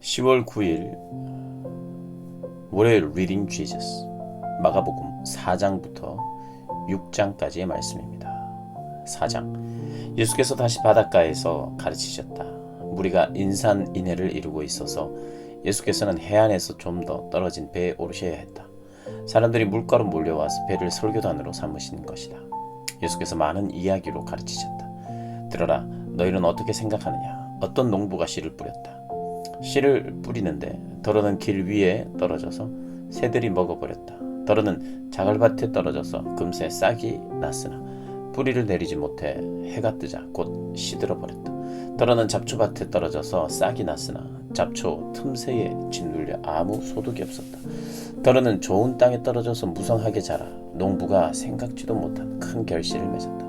10월 9일 월요일 리딩 지저스 마가복음 4장부터 6장까지의 말씀입니다. 4장 예수께서 다시 바닷가에서 가르치셨다. 무리가 인산인해를 이루고 있어서 예수께서는 해안에서 좀 더 떨어진 배에 오르셔야 했다. 사람들이 물가로 몰려와서 배를 설교단으로 삼으신 것이다. 예수께서 많은 이야기로 가르치셨다. 들어라, 너희는 어떻게 생각하느냐? 어떤 농부가 씨를 뿌렸다. 씨를 뿌리는데 더러는 길 위에 떨어져서 새들이 먹어버렸다. 더러는 자갈밭에 떨어져서 금세 싹이 났으나 뿌리를 내리지 못해 해가 뜨자 곧 시들어버렸다. 더러는 잡초밭에 떨어져서 싹이 났으나 잡초 틈새에 짓눌려 아무 소득이 없었다. 더러는 좋은 땅에 떨어져서 무성하게 자라 농부가 생각지도 못한 큰 결실을 맺었다.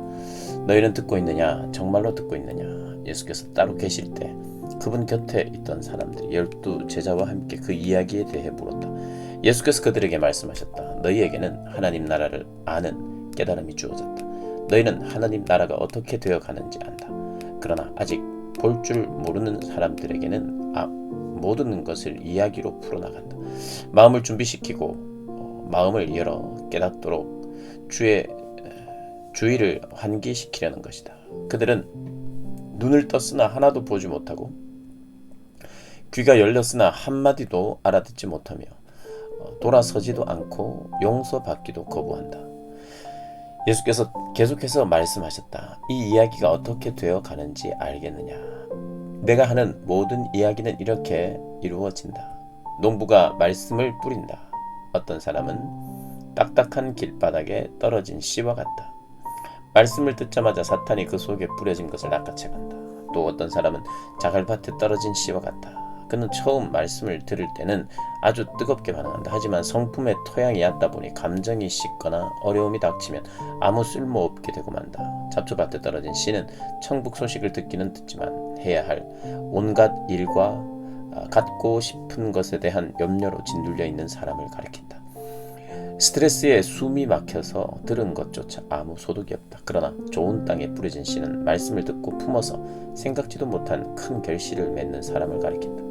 너희는 듣고 있느냐? 정말로 듣고 있느냐? 예수께서 따로 계실 때 그분 곁에 있던 사람들이 12 제자와 함께 그 이야기에 대해 물었다. 예수께서 그들에게 말씀하셨다. 너희에게는 하나님 나라를 아는 깨달음이 주어졌다. 너희는 하나님 나라가 어떻게 되어 가는지 안다. 그러나 아직 볼 줄 모르는 사람들에게는 모든 것을 이야기로 풀어나간다. 마음을 준비시키고 마음을 열어 깨닫도록 주의를 환기시키려는 것이다. 그들은 눈을 떴으나 하나도 보지 못하고 귀가 열렸으나 한마디도 알아듣지 못하며 돌아서지도 않고 용서받기도 거부한다. 예수께서 계속해서 말씀하셨다. 이 이야기가 어떻게 되어 가는지 알겠느냐? 내가 하는 모든 이야기는 이렇게 이루어진다. 농부가 말씀을 뿌린다. 어떤 사람은 딱딱한 길바닥에 떨어진 씨와 같다. 말씀을 듣자마자 사탄이 그 속에 뿌려진 것을 낚아채간다. 또 어떤 사람은 자갈밭에 떨어진 씨와 같다. 그는 처음 말씀을 들을 때는 아주 뜨겁게 반응한다. 하지만 성품의 토양이 얕다 보니 감정이 식거나 어려움이 닥치면 아무 쓸모없게 되고 만다. 잡초밭에 떨어진 씨는 천국 소식을 듣기는 듣지만 해야 할 온갖 일과 갖고 싶은 것에 대한 염려로 짓눌려 있는 사람을 가리킨다. 스트레스에 숨이 막혀서 들은 것조차 아무 소득이 없다. 그러나 좋은 땅에 뿌려진 씨는 말씀을 듣고 품어서 생각지도 못한 큰 결실을 맺는 사람을 가리킨다.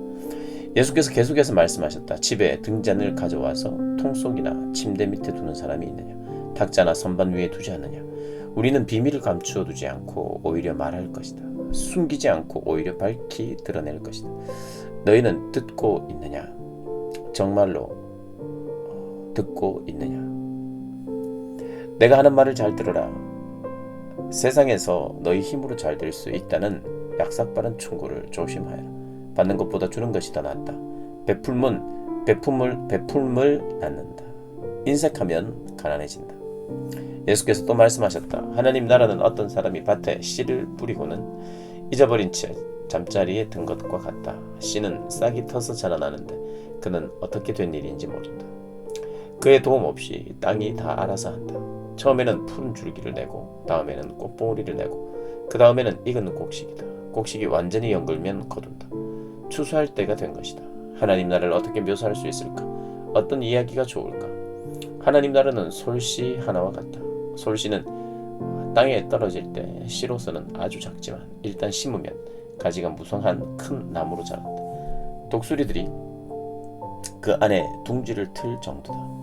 예수께서 계속해서 말씀하셨다. 집에 등잔을 가져와서 통 속이나 침대 밑에 두는 사람이 있느냐? 탁자나 선반 위에 두지 않느냐? 우리는 비밀을 감추어 두지 않고 오히려 말할 것이다. 숨기지 않고 오히려 밝히 드러낼 것이다. 너희는 듣고 있느냐? 정말로 듣고 있느냐? 내가 하는 말을 잘 들어라. 세상에서 너희 힘으로 잘 될 수 있다는 약삭빠른 충고를 조심하여라. 받는 것보다 주는 것이 더 낫다. 베품을 낳는다. 인색하면 가난해진다. 예수께서 또 말씀하셨다. 하나님 나라는 어떤 사람이 밭에 씨를 뿌리고는 잊어버린 채 잠자리에 든 것과 같다. 씨는 싹이 터서 자라나는데 그는 어떻게 된 일인지 모른다. 그의 도움 없이 땅이 다 알아서 한다. 처음에는 푸른 줄기를 내고 다음에는 꽃봉오리를 내고 그 다음에는 익은 곡식이다. 곡식이 완전히 연글면 거둔다. 추수할 때가 된 것이다. 하나님 나라를 어떻게 묘사할 수 있을까? 어떤 이야기가 좋을까? 하나님 나라는 솔씨 하나와 같다. 솔씨는 땅에 떨어질 때 씨로서는 아주 작지만 일단 심으면 가지가 무성한 큰 나무로 자란다. 독수리들이 그 안에 둥지를 틀 정도다.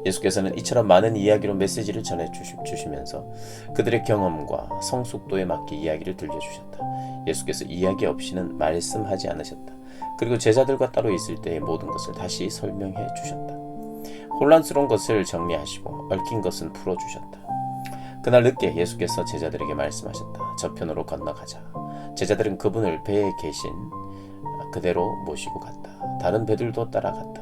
예수께서는 이처럼 많은 이야기로 메시지를 전해주시면서 그들의 경험과 성숙도에 맞게 이야기를 들려주셨다. 예수께서 이야기 없이는 말씀하지 않으셨다. 그리고 제자들과 따로 있을 때의 모든 것을 다시 설명해 주셨다. 혼란스러운 것을 정리하시고 얽힌 것은 풀어주셨다. 그날 늦게 예수께서 제자들에게 말씀하셨다. 저편으로 건너가자. 제자들은 그분을 배에 계신 그대로 모시고 갔다. 다른 배들도 따라갔다.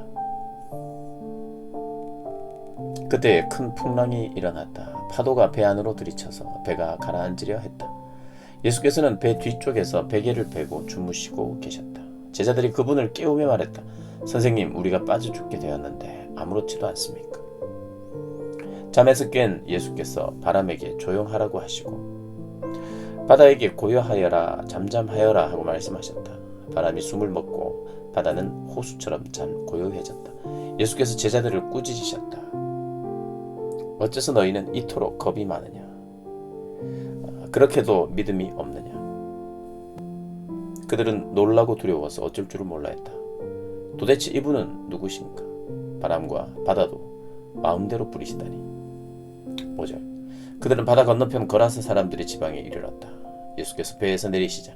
그때 큰 풍랑이 일어났다. 파도가 배 안으로 들이쳐서 배가 가라앉으려 했다. 예수께서는 배 뒤쪽에서 베개를 베고 주무시고 계셨다. 제자들이 그분을 깨우며 말했다. 선생님, 우리가 빠져 죽게 되었는데 아무렇지도 않습니까? 잠에서 깬 예수께서 바람에게 조용하라고 하시고 바다에게 고요하여라, 잠잠하여라 하고 말씀하셨다. 바람이 숨을 먹고 바다는 호수처럼 고요해졌다. 예수께서 제자들을 꾸짖으셨다. 어째서 너희는 이토록 겁이 많으냐? 그렇게도 믿음이 없느냐? 그들은 놀라고 두려워서 어쩔 줄을 몰라 했다. 도대체 이분은 누구신가? 바람과 바다도 마음대로 부리시다니. 5절. 그들은 바다 건너편 거라사 사람들의 지방에 이르렀다. 예수께서 배에서 내리시자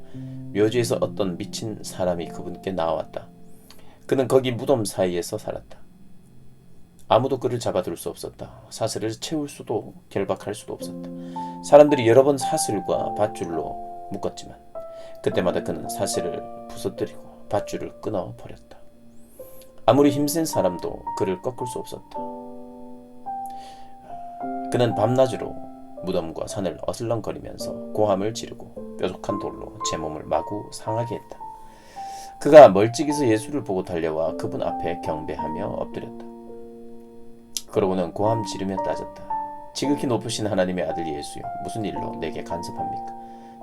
묘지에서 어떤 미친 사람이 그분께 나왔다. 그는 거기 무덤 사이에서 살았다. 아무도 그를 잡아둘 수 없었다. 사슬을 채울 수도 결박할 수도 없었다. 사람들이 여러 번 사슬과 밧줄로 묶었지만 그때마다 그는 사슬을 부서뜨리고 밧줄을 끊어 버렸다. 아무리 힘센 사람도 그를 꺾을 수 없었다. 그는 밤낮으로 무덤과 산을 어슬렁거리면서 고함을 지르고 뾰족한 돌로 제 몸을 마구 상하게 했다. 그가 멀찍이서 예수를 보고 달려와 그분 앞에 경배하며 엎드렸다. 그러고는 고함 지르며 따졌다. 지극히 높으신 하나님의 아들 예수여, 무슨 일로 내게 간섭합니까?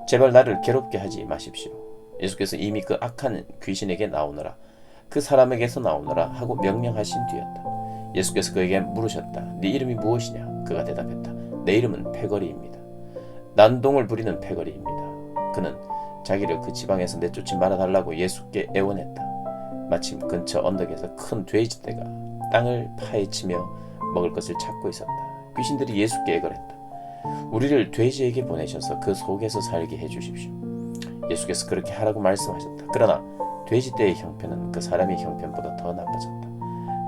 제발 나를 괴롭게 하지 마십시오. 예수께서 이미 그 악한 귀신에게 나오너라, 그 사람에게서 나오너라 하고 명령하신 뒤였다. 예수께서 그에게 물으셨다. 네 이름이 무엇이냐? 그가 대답했다. 내 이름은 패거리입니다. 난동을 부리는 패거리입니다. 그는 자기를 그 지방에서 내쫓지 말아달라고 예수께 애원했다. 마침 근처 언덕에서 큰 돼지떼가 땅을 파헤치며 먹을 것을 찾고 있었다. 귀신들이 예수께 애걸했다. 우리를 돼지에게 보내셔서 그 속에서 살게 해주십시오. 예수께서 그렇게 하라고 말씀하셨다. 그러나 돼지떼의 형편은 그 사람의 형편보다 더 나빠졌다.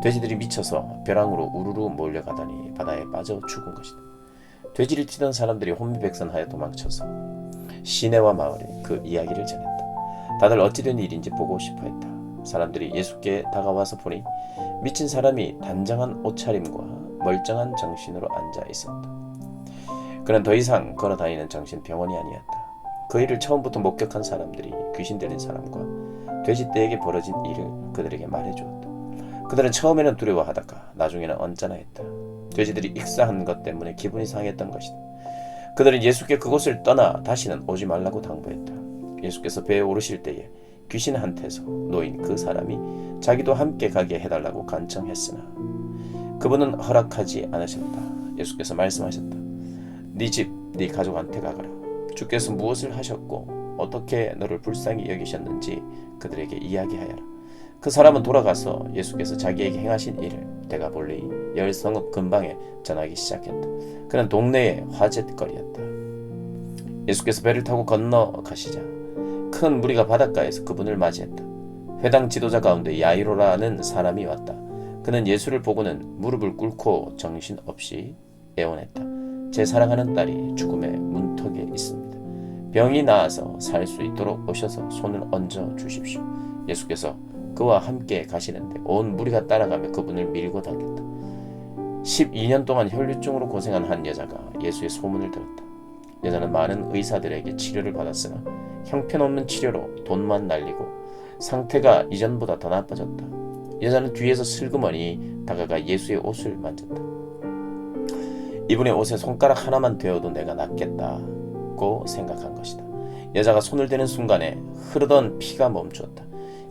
돼지들이 미쳐서 벼랑으로 우르르 몰려가더니 바다에 빠져 죽은 것이다. 돼지를 치던 사람들이 혼미백산하여 도망쳐서 시내와 마을에 그 이야기를 전했다. 다들 어찌된 일인지 보고 싶어했다. 사람들이 예수께 다가와서 보니 미친 사람이 단정한 옷차림과 멀쩡한 정신으로 앉아 있었다. 그는 더 이상 걸어다니는 정신병원이 아니었다. 그 일을 처음부터 목격한 사람들이 귀신 들린 사람과 돼지떼에게 벌어진 일을 그들에게 말해주었다. 그들은 처음에는 두려워하다가 나중에는 언짢아했다. 돼지들이 익사한 것 때문에 기분이 상했던 것이다. 그들은 예수께 그곳을 떠나 다시는 오지 말라고 당부했다. 예수께서 배에 오르실 때에 귀신한테서 놓인 그 사람이 자기도 함께 가게 해달라고 간청했으나 그분은 허락하지 않으셨다. 예수께서 말씀하셨다. 네 집, 네 가족한테 가거라. 주께서 무엇을 하셨고 어떻게 너를 불쌍히 여기셨는지 그들에게 이야기하여라. 그 사람은 돌아가서 예수께서 자기에게 행하신 일을 데가볼리 열성읍 근방에 전하기 시작했다. 그는 동네의 화제거리였다. 예수께서 배를 타고 건너가시자 큰 무리가 바닷가에서 그분을 맞이했다. 회당 지도자 가운데 야이로라는 사람이 왔다. 그는 예수를 보고는 무릎을 꿇고 정신없이 애원했다. 제 사랑하는 딸이 죽음의 문턱에 있습니다. 병이 나아서 살 수 있도록 오셔서 손을 얹어 주십시오. 예수께서 그와 함께 가시는데 온 무리가 따라가며 그분을 밀고 당겼다. 12년 동안 혈류증으로 고생한 한 여자가 예수의 소문을 들었다. 여자는 많은 의사들에게 치료를 받았으나 형편없는 치료로 돈만 날리고 상태가 이전보다 더 나빠졌다. 여자는 뒤에서 슬그머니 다가가 예수의 옷을 만졌다. 이분의 옷에 손가락 하나만 대어도 내가 낫겠다고 생각한 것이다. 여자가 손을 대는 순간에 흐르던 피가 멈추었다.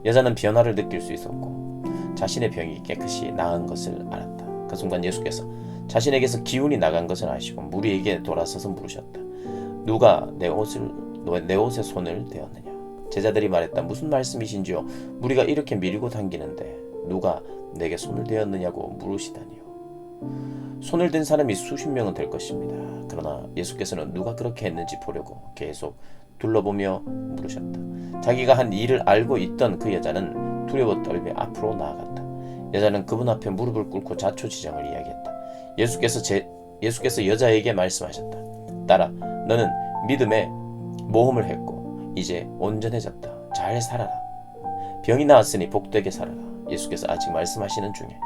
여자는 변화를 느낄 수 있었고 자신의 병이 깨끗이 나은 것을 알았다. 그 순간 예수께서 자신에게서 기운이 나간 것을 아시고 무리에게 돌아서서 물으셨다. 누가 내 옷에 손을 대었느냐? 제자들이 말했다. 무슨 말씀이신지요? 무리가 이렇게 밀고 당기는데 누가 내게 손을 대었느냐고 물으시다니요. 손을 댄 사람이 수십 명은 될 것입니다. 그러나 예수께서는 누가 그렇게 했는지 보려고 계속 둘러보며 물으셨다. 자기가 한 일을 알고 있던 그 여자는 두려워 떨며 앞으로 나아갔다. 여자는 그분 앞에 무릎을 꿇고 자초지정을 이야기했다. 예수께서 여자에게 말씀하셨다. 딸아, 너는 믿음에 모험을 했고 이제 온전해졌다. 잘 살아라. 병이 나았으니 복되게 살아라. 예수께서 아직 말씀하시는 중에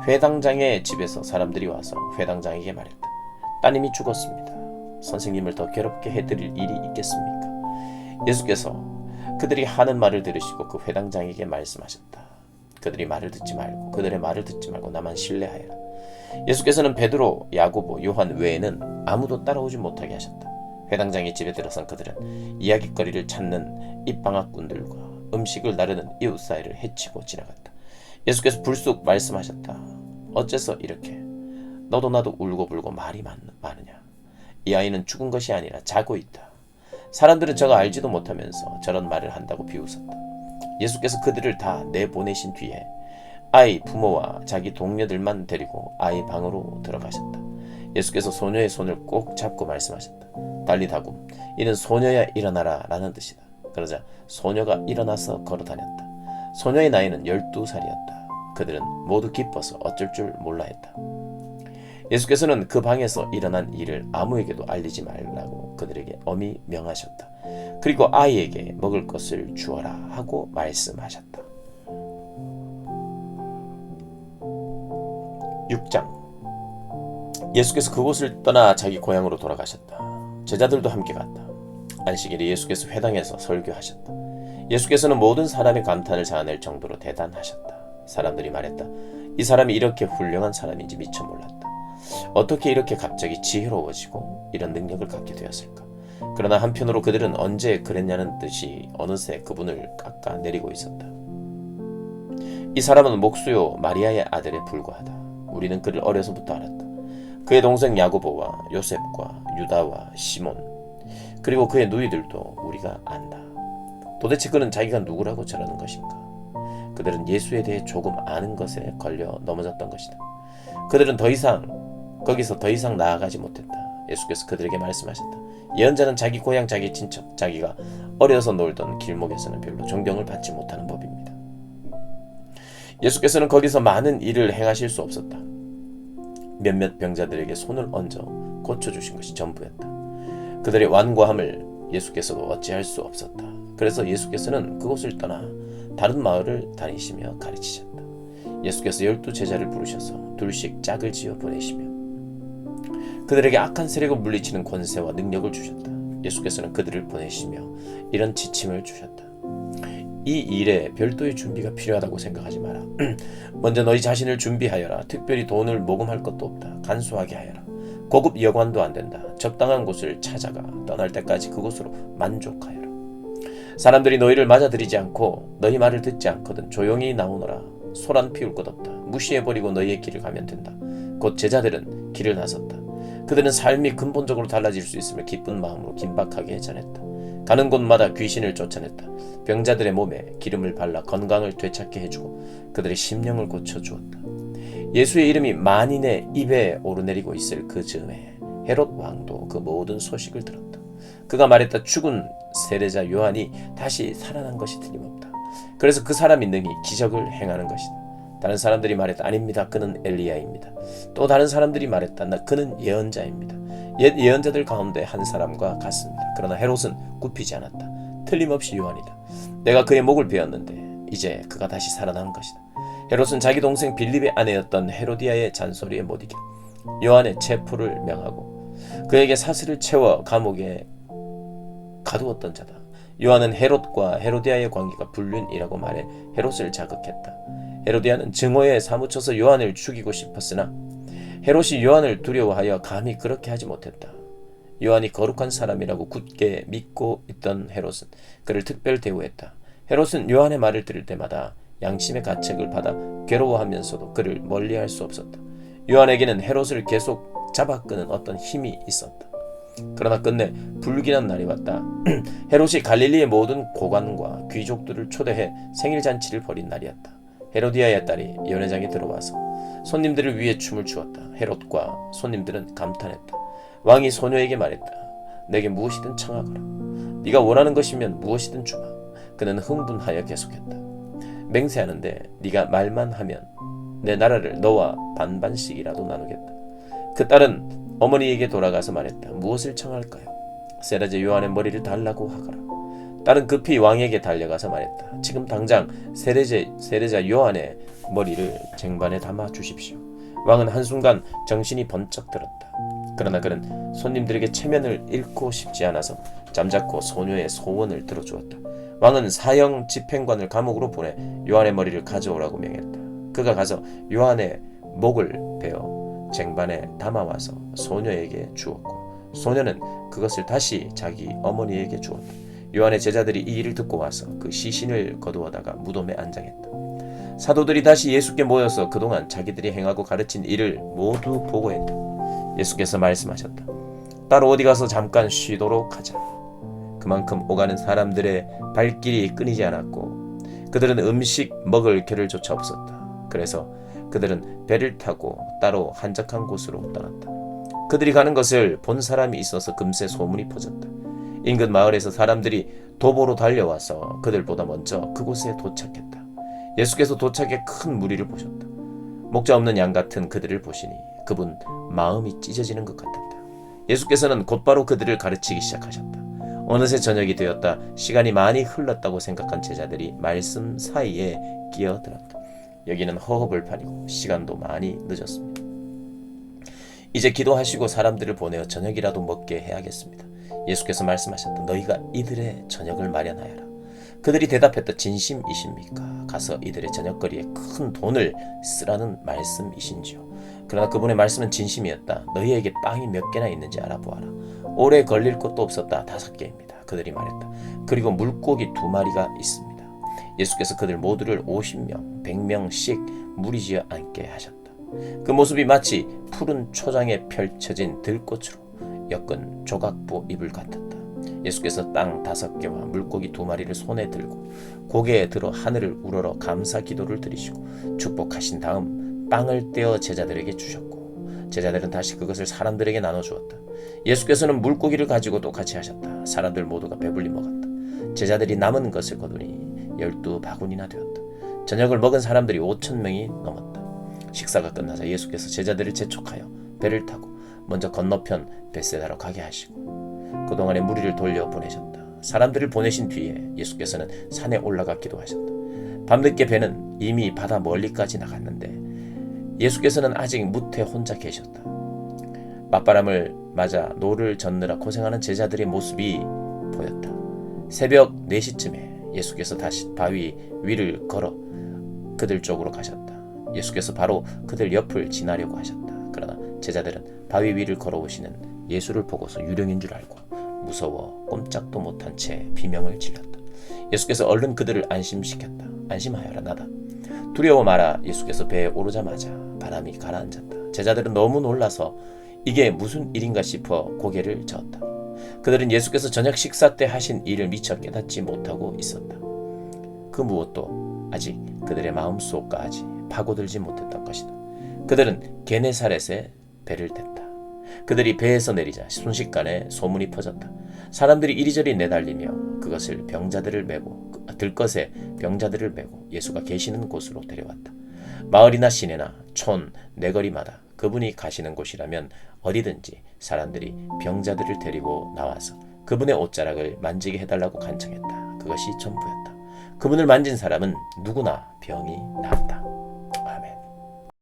회당장의 집에서 사람들이 와서 회당장에게 말했다. 따님이 죽었습니다. 선생님을 더 괴롭게 해드릴 일이 있겠습니까? 예수께서 그들이 하는 말을 들으시고 그 회당장에게 말씀하셨다. 그들의 말을 듣지 말고 나만 신뢰하여라. 예수께서는 베드로, 야고보, 요한 외에는 아무도 따라오지 못하게 하셨다. 회당장의 집에 들어선 그들은 이야깃거리를 찾는 입방아꾼들과 음식을 나르는 이웃 사이를 헤치고 지나갔다. 예수께서 불쑥 말씀하셨다. 어째서 이렇게 너도 나도 울고불고 말이 많으냐? 이 아이는 죽은 것이 아니라 자고 있다. 사람들은 저가 알지도 못하면서 저런 말을 한다고 비웃었다. 예수께서 그들을 다 내보내신 뒤에 아이 부모와 자기 동료들만 데리고 아이 방으로 들어가셨다. 예수께서 소녀의 손을 꼭 잡고 말씀하셨다. 달리다굼, 이는 소녀야 일어나라 라는 뜻이다. 그러자 소녀가 일어나서 걸어다녔다. 소녀의 나이는 12살이었다. 그들은 모두 기뻐서 어쩔 줄 몰라 했다. 예수께서는 그 방에서 일어난 일을 아무에게도 알리지 말라고 그들에게 엄히 명하셨다. 그리고 아이에게 먹을 것을 주어라 하고 말씀하셨다. 6장. 예수께서 그곳을 떠나 자기 고향으로 돌아가셨다. 제자들도 함께 갔다. 안식일에 예수께서 회당에서 설교하셨다. 예수께서는 모든 사람의 감탄을 자아낼 정도로 대단하셨다. 사람들이 말했다. 이 사람이 이렇게 훌륭한 사람인지 미처 몰랐다. 어떻게 이렇게 갑자기 지혜로워지고 이런 능력을 갖게 되었을까? 그러나 한편으로 그들은 언제 그랬냐는 듯이 어느새 그분을 깎아내리고 있었다. 이 사람은 목수요 마리아의 아들에 불과하다. 우리는 그를 어려서부터 알았다. 그의 동생 야고보와 요셉과 유다와 시몬, 그리고 그의 누이들도 우리가 안다. 도대체 그는 자기가 누구라고 저러는 것인가? 그들은 예수에 대해 조금 아는 것에 걸려 넘어졌던 것이다. 그들은 거기서 더 이상 나아가지 못했다. 예수께서 그들에게 말씀하셨다. 예언자는 자기 고향, 자기 친척, 자기가 어려서 놀던 길목에서는 별로 존경을 받지 못하는 법입니다. 예수께서는 거기서 많은 일을 행하실 수 없었다. 몇몇 병자들에게 손을 얹어 고쳐주신 것이 전부였다. 그들의 완고함을 예수께서도 어찌할 수 없었다. 그래서 예수께서는 그곳을 떠나 다른 마을을 다니시며 가르치셨다. 예수께서 12제자를 부르셔서 둘씩 짝을 지어 보내시며 그들에게 악한 세력을 물리치는 권세와 능력을 주셨다. 예수께서는 그들을 보내시며 이런 지침을 주셨다. 이 일에 별도의 준비가 필요하다고 생각하지 마라. 먼저 너희 자신을 준비하여라. 특별히 돈을 모금할 것도 없다. 간소하게 하여라. 고급 여관도 안 된다. 적당한 곳을 찾아가 떠날 때까지 그곳으로 만족하여라. 사람들이 너희를 맞아들이지 않고 너희 말을 듣지 않거든 조용히 나오너라. 소란 피울 것 없다. 무시해버리고 너희의 길을 가면 된다. 곧 제자들은 길을 나섰다. 그들은 삶이 근본적으로 달라질 수 있음을 기쁜 마음으로 긴박하게 전했다. 가는 곳마다 귀신을 쫓아냈다. 병자들의 몸에 기름을 발라 건강을 되찾게 해주고 그들의 심령을 고쳐주었다. 예수의 이름이 만인의 입에 오르내리고 있을 그 즈음에 헤롯 왕도 그 모든 소식을 들었다. 그가 말했다. 죽은 세례자 요한이 다시 살아난 것이 틀림없다. 그래서 그 사람이 능히 기적을 행하는 것이다. 다른 사람들이 말했다. 아닙니다. 그는 엘리야입니다. 또 다른 사람들이 말했다. 그는 예언자입니다. 옛 예언자들 가운데 한 사람과 같습니다. 그러나 헤롯은 굽히지 않았다. 틀림없이 요한이다. 내가 그의 목을 베었는데 이제 그가 다시 살아난 것이다. 헤롯은 자기 동생 빌립의 아내였던 헤로디아의 잔소리에 못 이겨 요한의 체포를 명하고 그에게 사슬을 채워 감옥에 가두었던 자다. 요한은 헤롯과 헤로디아의 관계가 불륜이라고 말해 헤롯을 자극했다. 헤로디아는 증오에 사무쳐서 요한을 죽이고 싶었으나 헤롯이 요한을 두려워하여 감히 그렇게 하지 못했다. 요한이 거룩한 사람이라고 굳게 믿고 있던 헤롯은 그를 특별 대우했다. 헤롯은 요한의 말을 들을 때마다 양심의 가책을 받아 괴로워하면서도 그를 멀리할 수 없었다. 요한에게는 헤롯을 계속 잡아끄는 어떤 힘이 있었다. 그러나 끝내 불길한 날이 왔다. 헤롯이 갈릴리의 모든 고관과 귀족들을 초대해 생일잔치를 벌인 날이었다. 헤로디아의 딸이 연회장에 들어와서 손님들을 위해 춤을 추었다. 헤롯과 손님들은 감탄했다. 왕이 소녀에게 말했다. 내게 무엇이든 청하거라. 네가 원하는 것이면 무엇이든 주마. 그는 흥분하여 계속했다. 맹세하는데 네가 말만 하면 내 나라를 너와 반반씩이라도 나누겠다. 그 딸은 어머니에게 돌아가서 말했다. 무엇을 청할까요? 세례자 요한의 머리를 달라고 하거라. 딸은 급히 왕에게 달려가서 말했다. 지금 당장 세례자 요한의 머리를 쟁반에 담아 주십시오. 왕은 한순간 정신이 번쩍 들었다. 그러나 그는 손님들에게 체면을 잃고 싶지 않아서 잠자코 소녀의 소원을 들어주었다. 왕은 사형 집행관을 감옥으로 보내 요한의 머리를 가져오라고 명했다. 그가 가서 요한의 목을 베어 쟁반에 담아와서 소녀에게 주었고 소녀는 그것을 다시 자기 어머니에게 주었다. 요한의 제자들이 이 일을 듣고 와서 그 시신을 거두어다가 무덤에 안장했다. 사도들이 다시 예수께 모여서 그동안 자기들이 행하고 가르친 일을 모두 보고했다. 예수께서 말씀하셨다. 따로 어디 가서 잠깐 쉬도록 하자. 그만큼 오가는 사람들의 발길이 끊이지 않았고 그들은 음식 먹을 겨를조차 없었다. 그래서 그들은 배를 타고 따로 한적한 곳으로 떠났다. 그들이 가는 것을 본 사람이 있어서 금세 소문이 퍼졌다. 인근 마을에서 사람들이 도보로 달려와서 그들보다 먼저 그곳에 도착했다. 예수께서 도착해 큰 무리를 보셨다. 목자 없는 양 같은 그들을 보시니 그분 마음이 찢어지는 것 같았다. 예수께서는 곧바로 그들을 가르치기 시작하셨다. 어느새 저녁이 되었다. 시간이 많이 흘렀다고 생각한 제자들이 말씀 사이에 끼어들었다. 여기는 허허벌판이고 시간도 많이 늦었습니다. 이제 기도하시고 사람들을 보내어 저녁이라도 먹게 해야겠습니다. 예수께서 말씀하셨다. 너희가 이들의 저녁을 마련하여라. 그들이 대답했다. 진심이십니까? 가서 이들의 저녁거리에 큰 돈을 쓰라는 말씀이신지요? 그러나 그분의 말씀은 진심이었다. 너희에게 빵이 몇 개나 있는지 알아보아라. 오래 걸릴 것도 없었다. 5개입니다. 그들이 말했다. 그리고 물고기 2마리가 있습니다. 예수께서 그들 모두를 50명, 100명씩 무리지어 앉게 하셨다. 그 모습이 마치 푸른 초장에 펼쳐진 들꽃으로 엮은 조각부 이불 같았다. 예수께서 땅 5개와 물고기 2마리를 손에 들고 고개에 들어 하늘을 우러러 감사 기도를 드리시고 축복하신 다음 빵을 떼어 제자들에게 주셨고 제자들은 다시 그것을 사람들에게 나눠주었다. 예수께서는 물고기를 가지고 또 같이 하셨다. 사람들 모두가 배불리 먹었다. 제자들이 남은 것을 거두니 12바구니나 되었다. 저녁을 먹은 사람들이 5,000명이 넘었다. 식사가 끝나자 예수께서 제자들을 재촉하여 배를 타고 먼저 건너편 벳세다로 가게 하시고 그동안의 무리를 돌려 보내셨다. 사람들을 보내신 뒤에 예수께서는 산에 올라가 기도하셨다. 밤늦게 배는 이미 바다 멀리까지 나갔는데 예수께서는 아직 무태 혼자 계셨다. 맞바람을 맞아 노를 젓느라 고생하는 제자들의 모습이 보였다. 새벽 4시쯤에 예수께서 다시 바위 위를 걸어 그들 쪽으로 가셨다. 예수께서 바로 그들 옆을 지나려고 하셨다. 그러나 제자들은 바위 위를 걸어오시는 예수를 보고서 유령인 줄 알고 무서워 꼼짝도 못한 채 비명을 질렀다. 예수께서 얼른 그들을 안심시켰다. 안심하여라, 나다. 두려워 마라. 예수께서 배에 오르자마자 바람이 가라앉았다. 제자들은 너무 놀라서 이게 무슨 일인가 싶어 고개를 저었다. 그들은 예수께서 저녁 식사 때 하신 일을 미처 깨닫지 못하고 있었다. 그 무엇도 아직 그들의 마음속까지 파고들지 못했던 것이다. 그들은 게네사렛에 배를 댔다. 그들이 배에서 내리자 순식간에 소문이 퍼졌다. 사람들이 이리저리 내달리며 그것을 병자들을 메고 들것에 병자들을 메고 예수가 계시는 곳으로 데려왔다. 마을이나 시내나 촌, 내거리마다 그분이 가시는 곳이라면 어디든지 사람들이 병자들을 데리고 나와서 그분의 옷자락을 만지게 해달라고 간청했다. 그것이 전부였다. 그분을 만진 사람은 누구나 병이 나았다.